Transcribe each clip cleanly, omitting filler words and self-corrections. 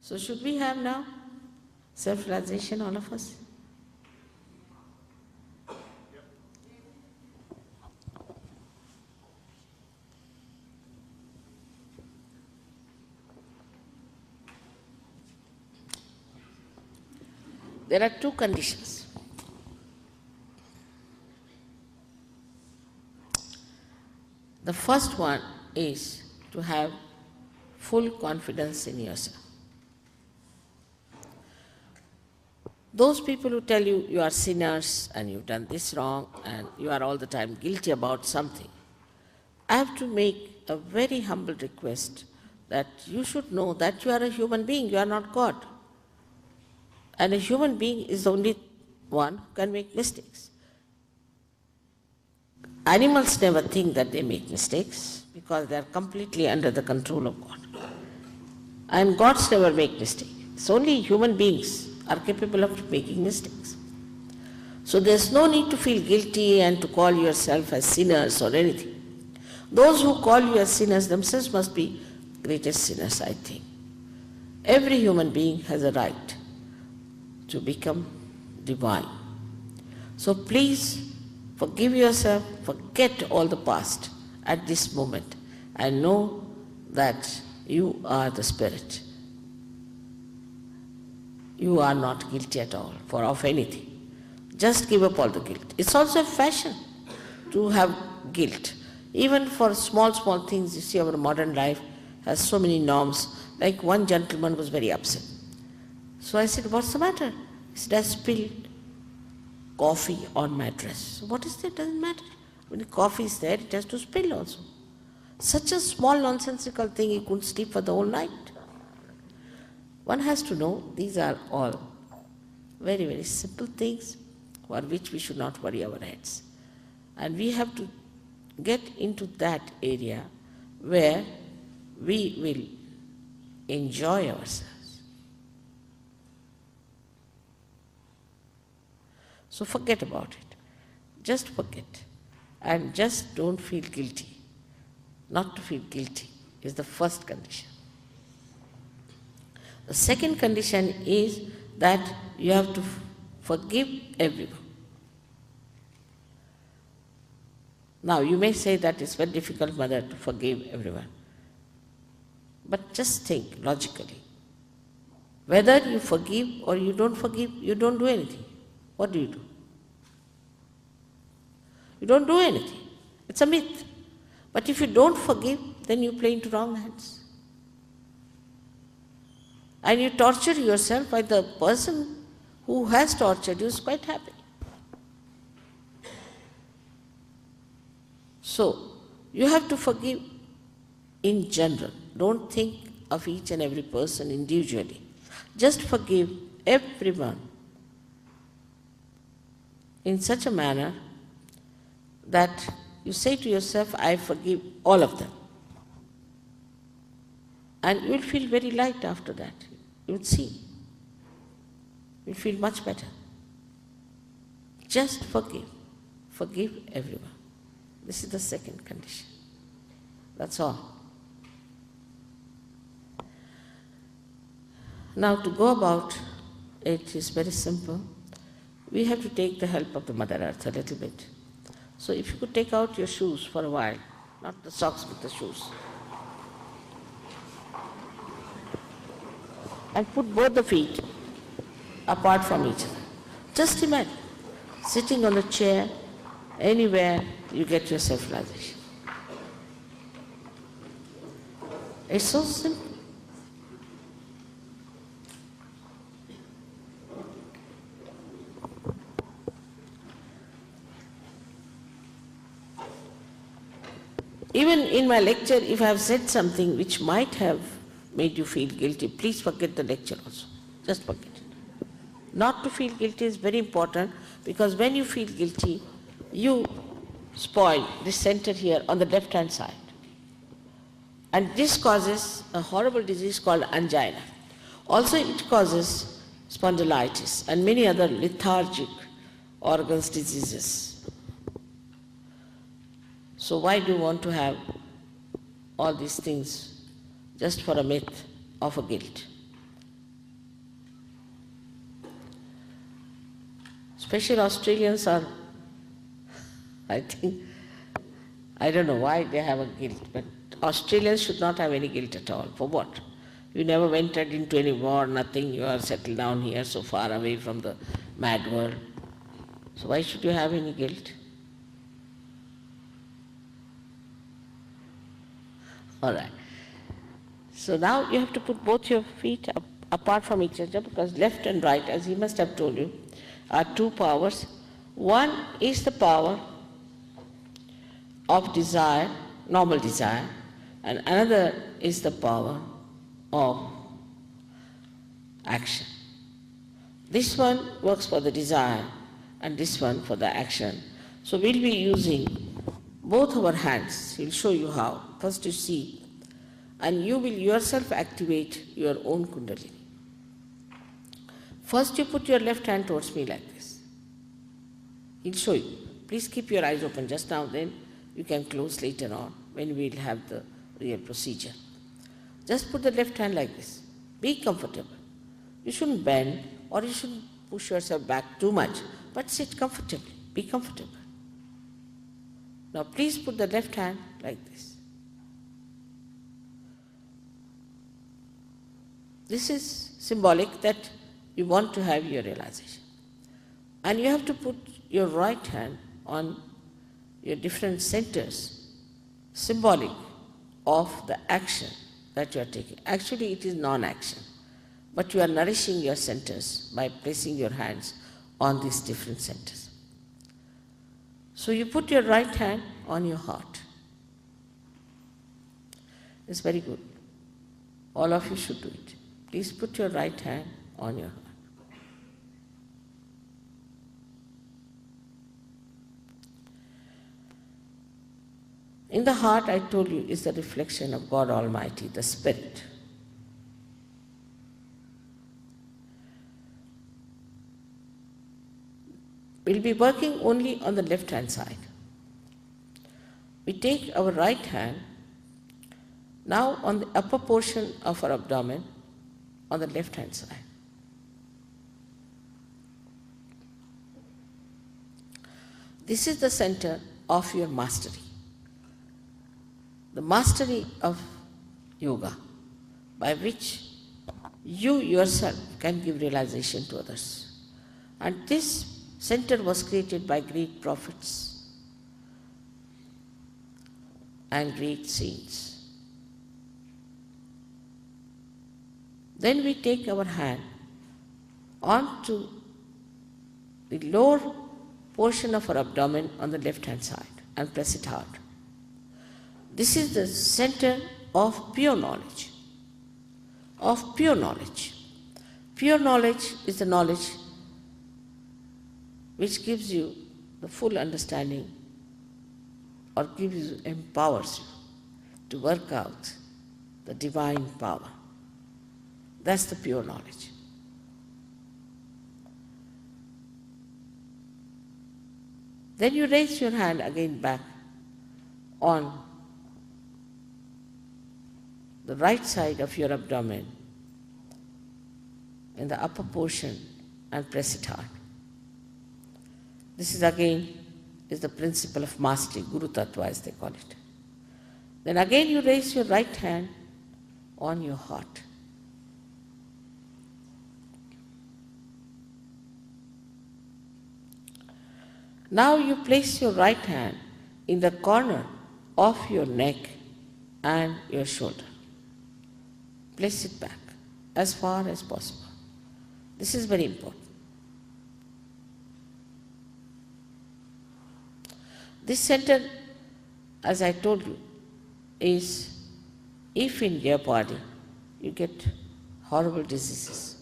So should we have now self-realization, all of us? There are two conditions. The first one is to have full confidence in yourself. Those people who tell you you are sinners and you've done this wrong and you are all the time guilty about something, I have to make a very humble request that you should know that you are a human being, you are not God. And a human being is the only one who can make mistakes. Animals never think that they make mistakes because they are completely under the control of God. And gods never make mistakes. It's only human beings are capable of making mistakes. So there's no need to feel guilty and to call yourself as sinners or anything. Those who call you as sinners themselves must be greatest sinners, I think. Every human being has a right to become divine. So please forgive yourself, forget all the past at this moment and know that you are the Spirit. You are not guilty at all of anything. Just give up all the guilt. It's also a fashion to have guilt. Even for small things, you see our modern life has so many norms. Like one gentleman was very upset. So I said, what's the matter? He said, I spilled coffee on my dress. So what is that? Doesn't matter. When the coffee is there, it has to spill also. Such a small nonsensical thing, he couldn't sleep for the whole night. One has to know these are all very, very simple things for which we should not worry our heads. And we have to get into that area where we will enjoy ourselves. So forget about it. Just forget. And just don't feel guilty. Not to feel guilty is the first condition. The second condition is that you have to forgive everyone. Now you may say that it's very difficult, Mother, to forgive everyone. But just think logically. Whether you forgive or you don't forgive, you don't do anything. What do? You don't do anything. It's a myth. But if you don't forgive, then you play into wrong hands. And you torture yourself while the person who has tortured you is quite happy. So, you have to forgive in general. Don't think of each and every person individually. Just forgive everyone in such a manner that you say to yourself, I forgive all of them. And you will feel very light after that. You will see. You will feel much better. Just forgive. Forgive everyone. This is the second condition. That's all. Now to go about it is very simple. We have to take the help of the Mother Earth a little bit. So if you could take out your shoes for a while, not the socks but the shoes, and put both the feet apart from each other. Just imagine, sitting on a chair, anywhere you get your self-realization. It's so simple. Even in my lecture, if I have said something which might have made you feel guilty, please forget the lecture also. Just forget it. Not to feel guilty is very important, because when you feel guilty, you spoil this center here on the left-hand side. And this causes a horrible disease called angina. Also it causes spondylitis and many other lethargic organs diseases. So why do you want to have all these things just for a myth of a guilt? Especially Australians are, I think, I don't know why they have a guilt, but Australians should not have any guilt at all. For what? You never entered into any war, nothing, you are settled down here so far away from the mad world. So why should you have any guilt? All right. So now you have to put both your feet apart from each other, because left and right, as he must have told you, are two powers. One is the power of desire, normal desire, and another is the power of action. This one works for the desire and this one for the action. So we'll be using both our hands. He'll show you how. First you see, and you will yourself activate your own Kundalini. First you put your left hand towards me like this. He'll show you. Please keep your eyes open just now, then you can close later on when we'll have the real procedure. Just put the left hand like this. Be comfortable. You shouldn't bend or you shouldn't push yourself back too much, but sit comfortably. Be comfortable. Now please put the left hand like this. This is symbolic that you want to have your realization. And you have to put your right hand on your different centers, symbolic of the action that you are taking. Actually, it is non-action, but you are nourishing your centers by placing your hands on these different centers. So you put your right hand on your heart. It's very good. All of you should do it. Please put your right hand on your heart. In the heart, I told you, is the reflection of God Almighty, the Spirit. We'll be working only on the left-hand side. We take our right hand now on the upper portion of our abdomen on the left-hand side. This is the center of your mastery. The mastery of yoga, by which you yourself can give realization to others. And this center was created by great prophets and great saints. Then we take our hand onto the lower portion of our abdomen on the left-hand side and press it hard. This is the center of pure knowledge. Of pure knowledge. Pure knowledge is the knowledge which gives you the full understanding or gives you, empowers you to work out the divine power. That's the pure knowledge. Then you raise your hand again back on the right side of your abdomen in the upper portion and press it hard. This is again the principle of mastery, Guru Tattva as they call it. Then again you raise your right hand on your heart. Now you place your right hand in the corner of your neck and your shoulder. Place it back as far as possible. This is very important. This center, as I told you, is if in your body you get horrible diseases.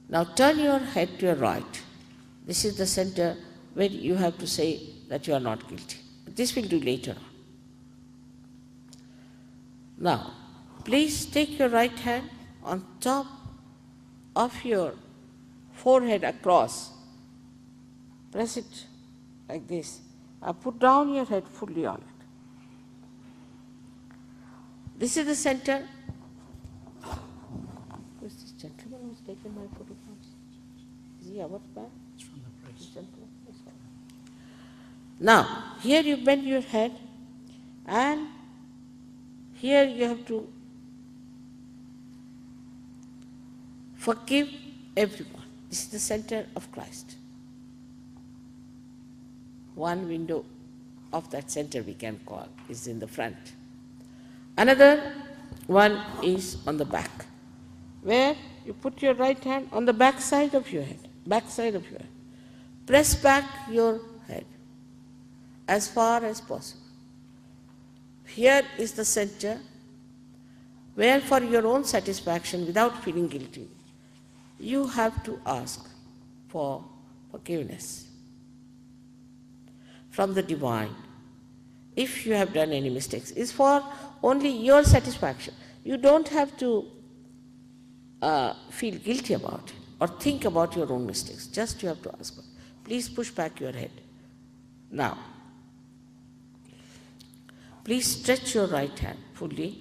Now turn your head to your right. This is the center where you have to say that you are not guilty. This we'll do later on. Now, please take your right hand on top of your forehead across. Press it like this. Put down your head fully on it. This is the center. Who is this gentleman who's taken my photographs? Is he our man? It's from the press. Now, here you bend your head and here you have to forgive everyone. This is the center of Christ. One window of that center we can call is in the front. Another one is on the back, where you put your right hand on the back side of your head, Press back your head as far as possible. Here is the center where, for your own satisfaction, without feeling guilty, you have to ask for forgiveness from the divine. If you have done any mistakes, it's for only your satisfaction. You don't have to feel guilty about it or think about your own mistakes. Just you have to ask for it. Please push back your head. Now, please stretch your right hand fully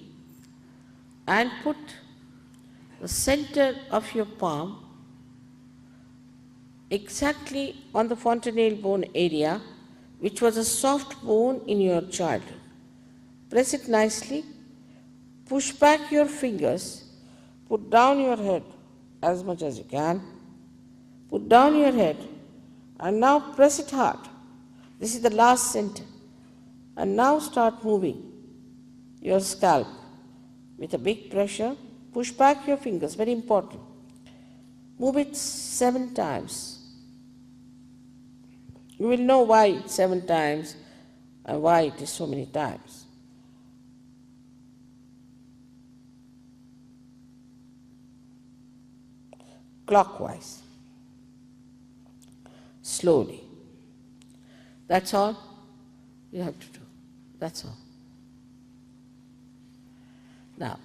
and put the center of your palm exactly on the fontanelle bone area, which was a soft bone in your childhood. Press it nicely, push back your fingers, put down your head as much as you can, put down your head, and now press it hard. This is the last center. And now start moving your scalp with a big pressure. Push back your fingers, very important. Move it 7 times. You will know why it's 7 times and why it is so many times. Clockwise. Slowly. That's all you have to do. That's all. Now,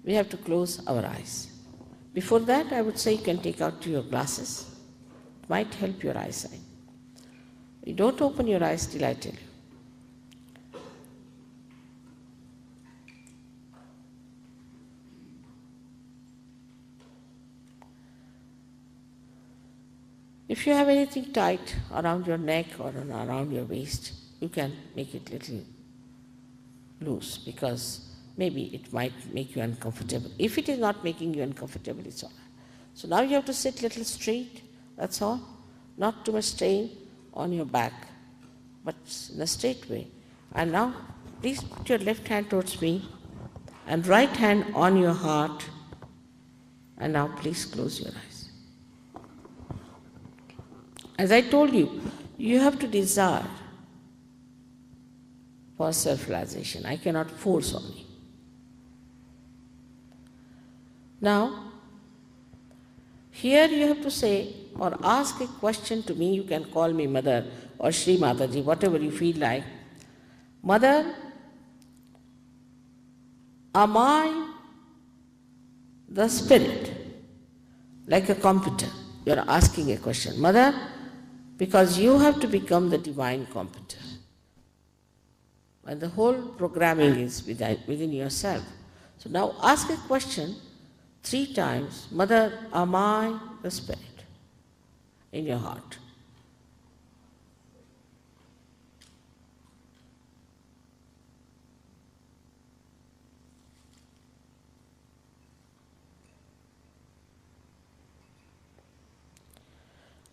we have to close our eyes. Before that, I would say you can take out your glasses. It might help your eyesight. You don't open your eyes till I tell you. If you have anything tight around your neck or around your waist, you can make it little loose, because maybe it might make you uncomfortable. If it is not making you uncomfortable, it's all right. So now you have to sit little straight, that's all. Not too much strain on your back, but in a straight way. And now, please put your left hand towards me and right hand on your heart. And now please close your eyes. As I told you, you have to desire for self-realization. I cannot force on you. Now, here you have to say or ask a question to me. You can call me Mother or Shri Mataji, whatever you feel like. Mother, am I the spirit? Like a computer, you are asking a question. Mother, because you have to become the divine computer. And the whole programming is within yourself. So now ask a question 3 times. Mother, am I the spirit? In your heart.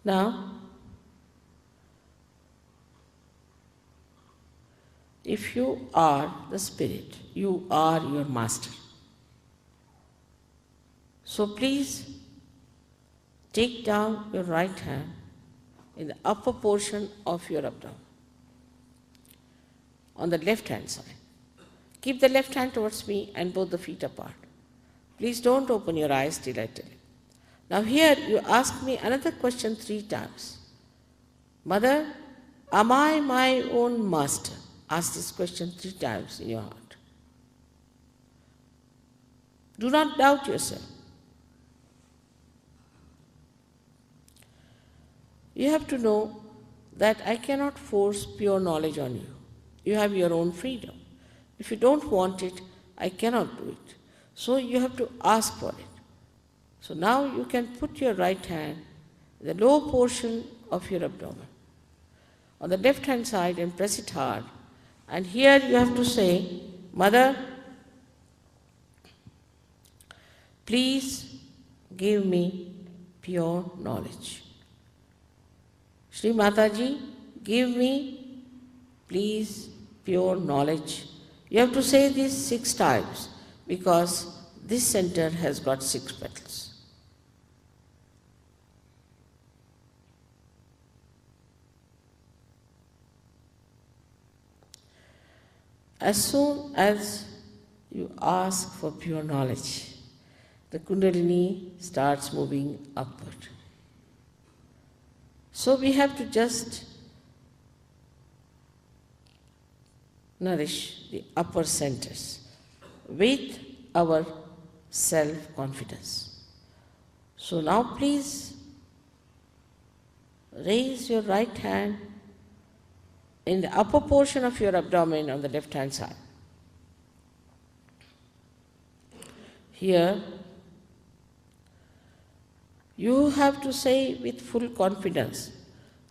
Now, if you are the spirit, you are your master. So please take down your right hand in the upper portion of your abdomen, on the left hand side. Keep the left hand towards me and both the feet apart. Please don't open your eyes till I tell you. Now here you ask me another question 3 times. Mother, am I my own master? Ask this question 3 times in your heart. Do not doubt yourself. You have to know that I cannot force pure knowledge on you. You have your own freedom. If you don't want it, I cannot do it. So you have to ask for it. So now you can put your right hand in the lower portion of your abdomen. on the left hand side and press it hard. And here you have to say, Mother, please give me pure knowledge. Shri Mataji, give me, please, pure knowledge. You have to say this 6 times because this center has got 6 petals. As soon as you ask for pure knowledge, the Kundalini starts moving upward. So we have to just nourish the upper centers with our self-confidence. So now please raise your right hand in the upper portion of your abdomen on the left hand side. Here, you have to say with full confidence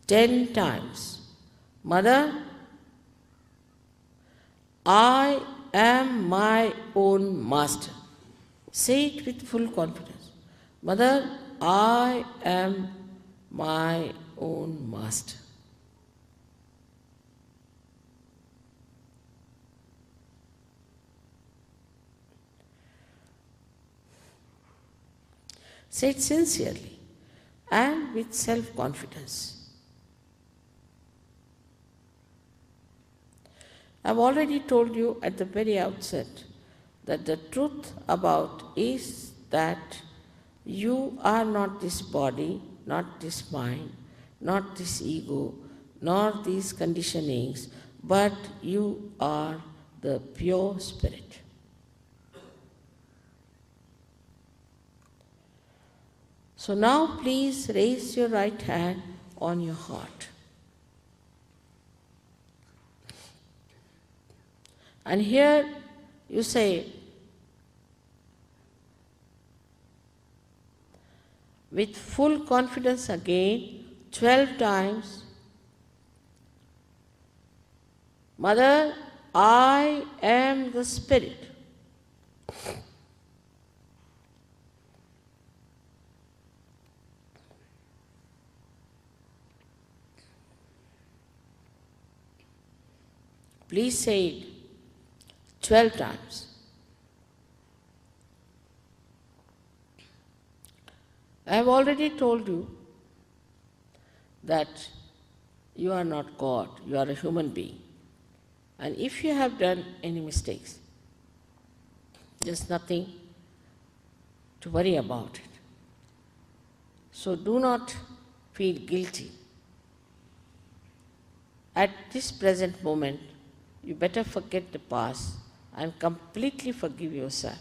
10 times, Mother, I am my own master. Say it with full confidence. Mother, I am my own master. Say it sincerely and with self-confidence. I've already told you at the very outset that the truth about is that you are not this body, not this mind, not this ego, nor these conditionings, but you are the pure spirit. So now please raise your right hand on your heart. And here you say, with full confidence again, 12 times, Mother, I am the Spirit. Please say it 12 times. I have already told you that you are not God, you are a human being. And if you have done any mistakes, there's nothing to worry about it. So do not feel guilty. At this present moment, you better forget the past and completely forgive yourself.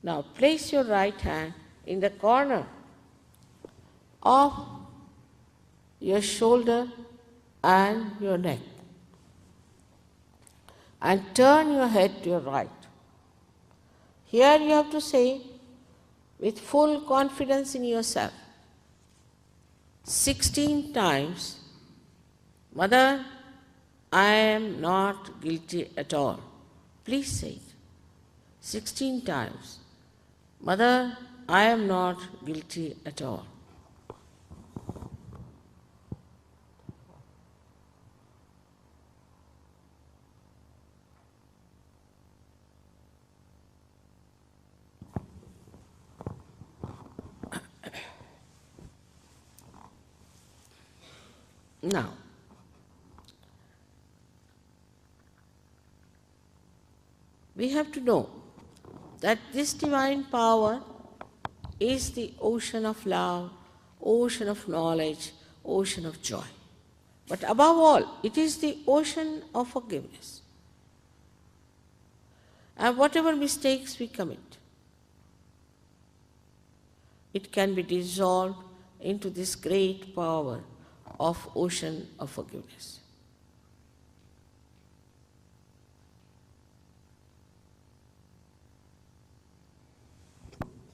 Now place your right hand in the corner of your shoulder and your neck and turn your head to your right. Here you have to say with full confidence in yourself 16 times, Mother, I am not guilty at all. Please say it 16 times. Mother, I am not guilty at all. Now, we have to know that this divine power is the ocean of love, ocean of knowledge, ocean of joy. But above all, it is the ocean of forgiveness. And whatever mistakes we commit, it can be dissolved into this great power of ocean of forgiveness.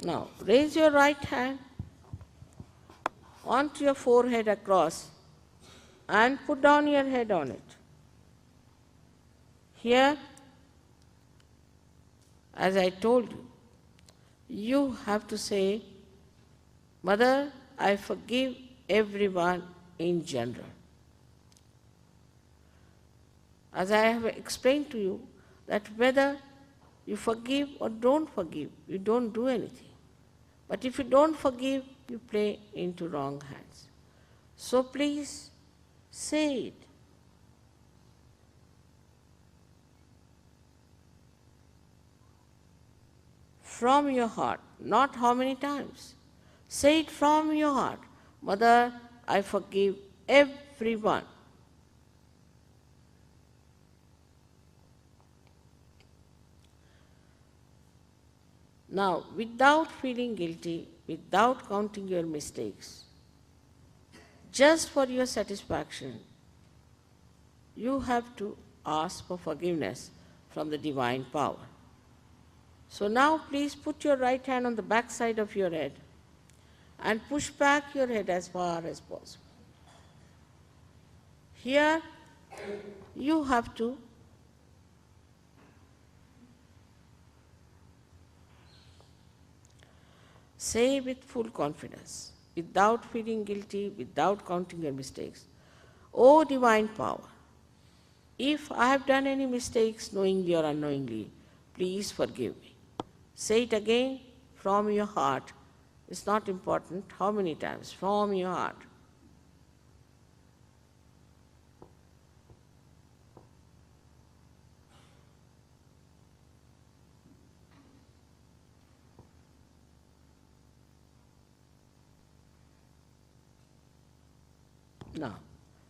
Now raise your right hand onto your forehead across and put down your head on it. Here, as I told you, you have to say, Mother, I forgive everyone in general. As I have explained to you, that whether you forgive or don't forgive, you don't do anything. But if you don't forgive, you play into wrong hands. So please say it. From your heart, not how many times. Say it from your heart. Mother, I forgive everyone. Now, without feeling guilty, without counting your mistakes, just for your satisfaction, you have to ask for forgiveness from the divine power. So now please put your right hand on the back side of your head and push back your head as far as possible. Here you have to say with full confidence, without feeling guilty, without counting your mistakes, O divine power, if I have done any mistakes knowingly or unknowingly, please forgive me. Say it again from your heart. It's not important how many times, from your heart. Now,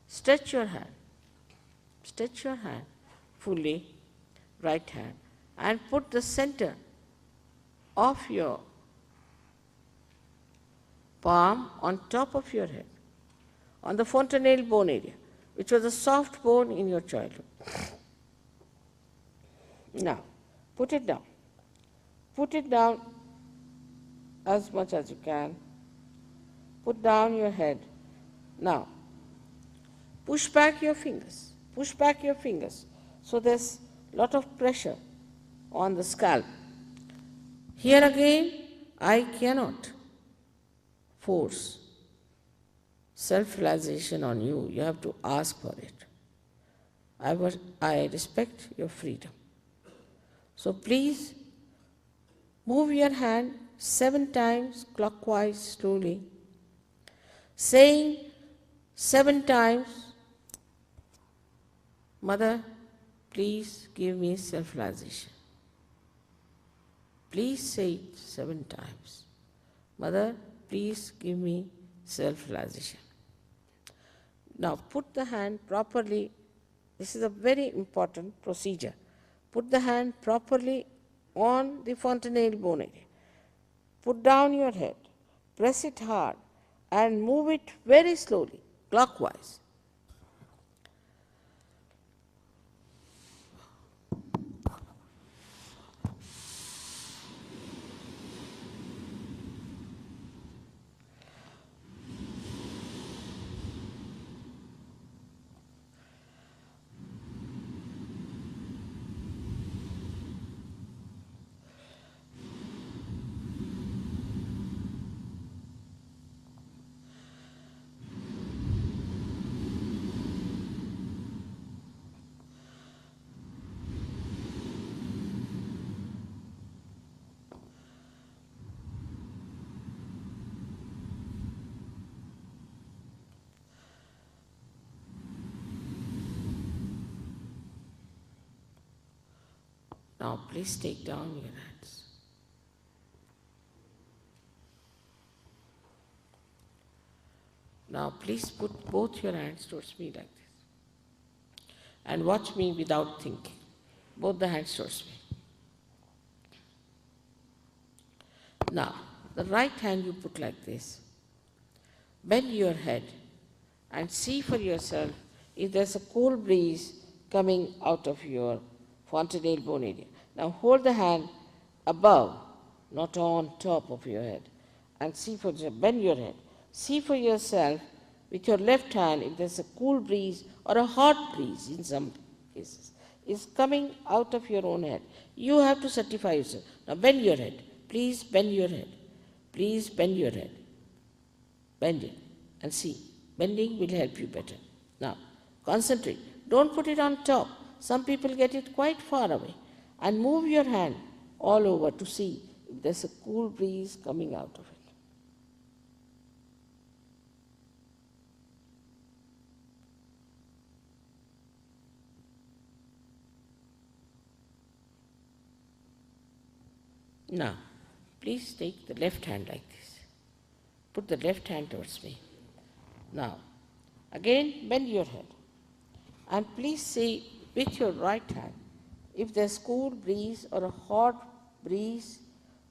stretch your hand fully, right hand, and put the center of your palm on top of your head, on the fontanelle bone area, which was a soft bone in your childhood. Now, put it down. Put it down as much as you can. Put down your head. Now, push back your fingers. Push back your fingers. So there's a lot of pressure on the scalp. Here again, I cannot force self-realization on you. You have to ask for it. I respect your freedom. So please move your hand 7 times clockwise slowly, saying 7 times, Mother, please give me self-realization. Please say it 7 times. Mother, please give me self-realization. Now put the hand properly. This is a very important procedure. Put the hand properly on the fontanelle bone area. Put down your head. Press it hard and move it very slowly, clockwise. Now please take down your hands. Now please put both your hands towards me like this. And watch me without thinking. Both the hands towards me. Now, the right hand you put like this. Bend your head and see for yourself if there's a cool breeze coming out of your fontanelle bone area. Now hold the hand above not on top of your head. And bend your head. See for yourself with your left hand if there's a cool breeze or a hot breeze in some cases. Is coming out of your own head. You have to certify yourself. Now bend your head. Please bend your head. Please bend your head. Bend it and see. Bending will help you better. Now, concentrate. Don't put it on top. Some people get it quite far away. And move your hand all over to see if there's a cool breeze coming out of it. Now, please take the left hand like this. Put the left hand towards me. Now, again bend your head. And please see with your right hand if there's cool breeze or a hot breeze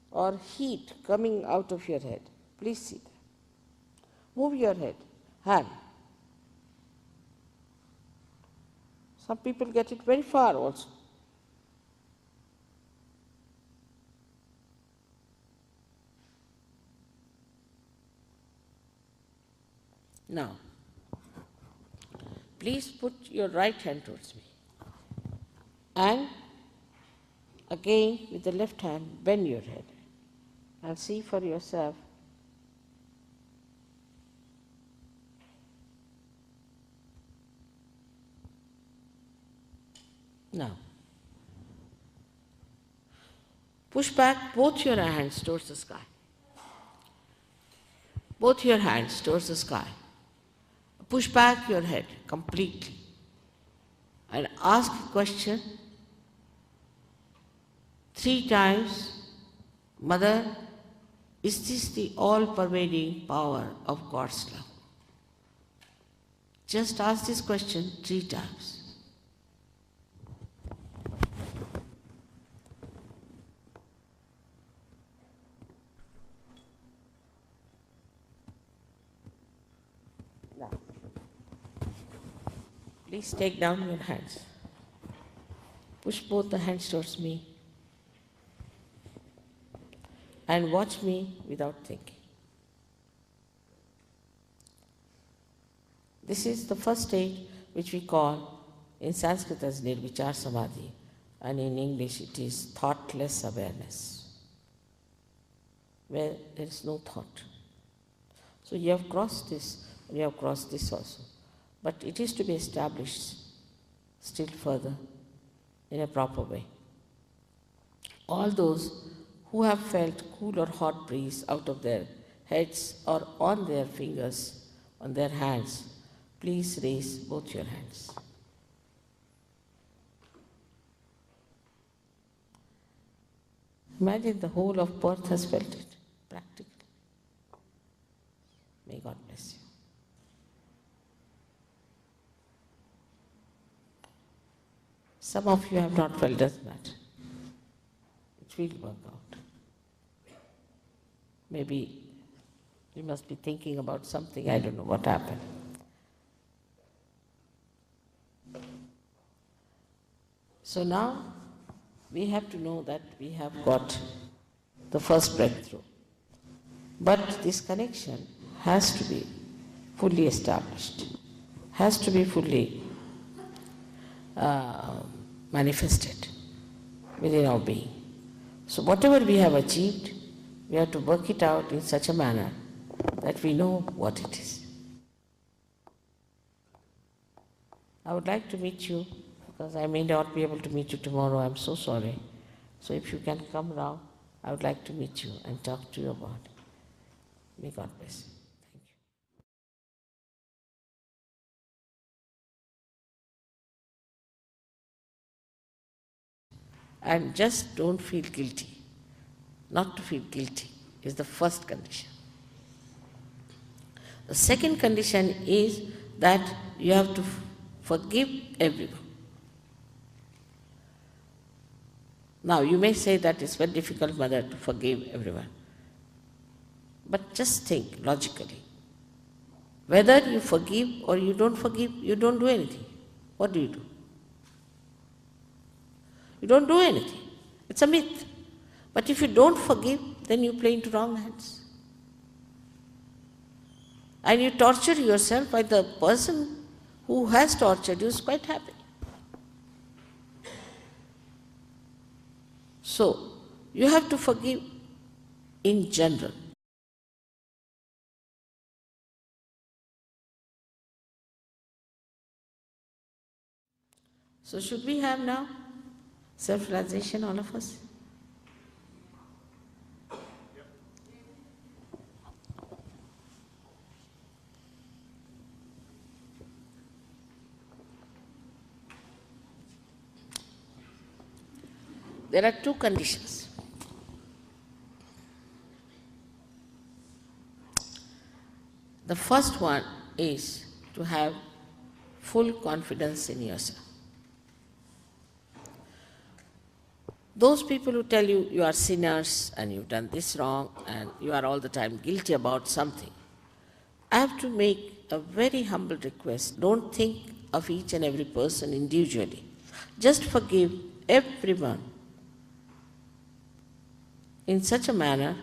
or heat coming out of your head. Please see that. Move your hand. Some people get it very far also. Now, please put your right hand towards me. And again, with the left hand, bend your head and see for yourself. Now, push back both your hands towards the sky. Both your hands towards the sky. Push back your head completely and ask a question 3 times. Mother, is this the all-pervading power of God's love? Just ask this question 3 times. Now, please take down your hands. Push both the hands towards me and watch me without thinking. This is the first state which we call in Sanskrit as Nirvichar Samadhi, and in English it is thoughtless awareness, where there is no thought. So you have crossed this, and you have crossed this also. But it is to be established still further in a proper way. All those who have felt cool or hot breeze out of their heads or on their fingers, on their hands, please raise both your hands. Imagine the whole of Perth has felt it, practically. May God bless you. Some of you have not felt, doesn't matter. It will work out. Maybe you must be thinking about something, I don't know what happened. So now we have to know that we have got the first breakthrough. But this connection has to be fully established, has to be fully manifested within our being. So whatever we have achieved, we have to work it out in such a manner that we know what it is. I would like to meet you, because I may not be able to meet you tomorrow. I'm so sorry. So if you can come round, I would like to meet you and talk to you about it. May God bless you. Thank you. And just don't feel guilty. Not to feel guilty is the first condition. The second condition is that you have to forgive everyone. Now, you may say that it's very difficult, Mother, to forgive everyone. But just think logically. Whether you forgive or you don't forgive, you don't do anything. What do? You don't do anything. It's a myth. But if you don't forgive, then you play into wrong hands. And you torture yourself while the person who has tortured you is quite happy. So, you have to forgive in general. So should we have now self-realization, all of us? There are two conditions. The first one is to have full confidence in yourself. Those people who tell you you are sinners and you've done this wrong and you are all the time guilty about something, I have to make a very humble request. Don't think of each and every person individually. Just forgive everyone in such a manner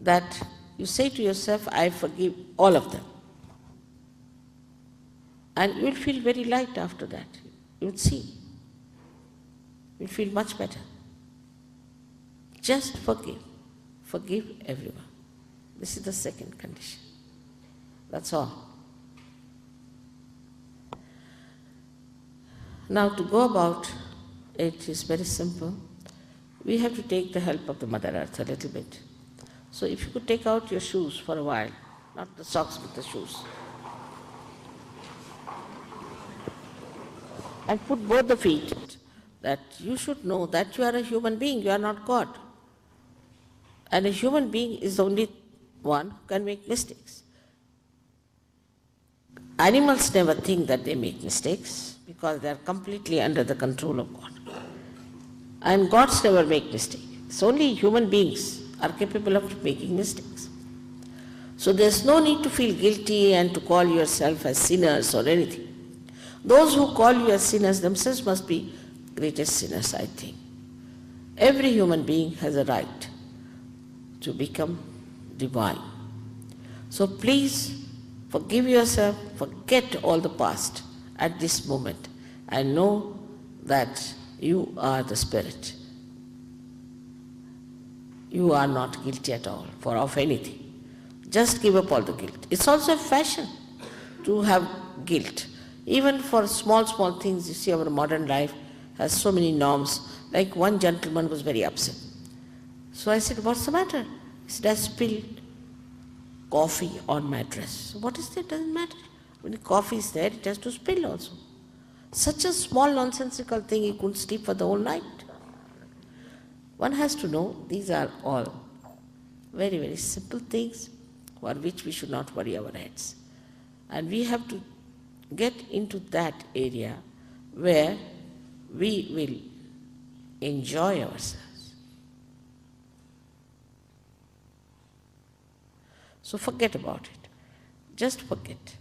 that you say to yourself, I forgive all of them. And you will feel very light after that. You will see. You will feel much better. Just forgive. Forgive everyone. This is the second condition. That's all. Now to go about it is very simple. We have to take the help of the Mother Earth a little bit. So if you could take out your shoes for a while, not the socks but the shoes, and put both the feet, that you should know that you are a human being, you are not God. And a human being is the only one who can make mistakes. Animals never think that they make mistakes because they are completely under the control of God. And gods never make mistakes. It's only human beings are capable of making mistakes. So there's no need to feel guilty and to call yourself as sinners or anything. Those who call you as sinners themselves must be greatest sinners, I think. Every human being has a right to become divine. So please forgive yourself, forget all the past at this moment and know that you are the Spirit. You are not guilty at all of anything. Just give up all the guilt. It's also a fashion to have guilt. Even for small things, you see our modern life has so many norms. Like one gentleman was very upset. So I said, what's the matter? He said, I spilled coffee on my dress. What is that? Doesn't matter. When the coffee is there, it has to spill also. Such a small nonsensical thing, he couldn't sleep for the whole night. One has to know these are all very, very simple things for which we should not worry our heads. And we have to get into that area where we will enjoy ourselves. So forget about it. Just forget.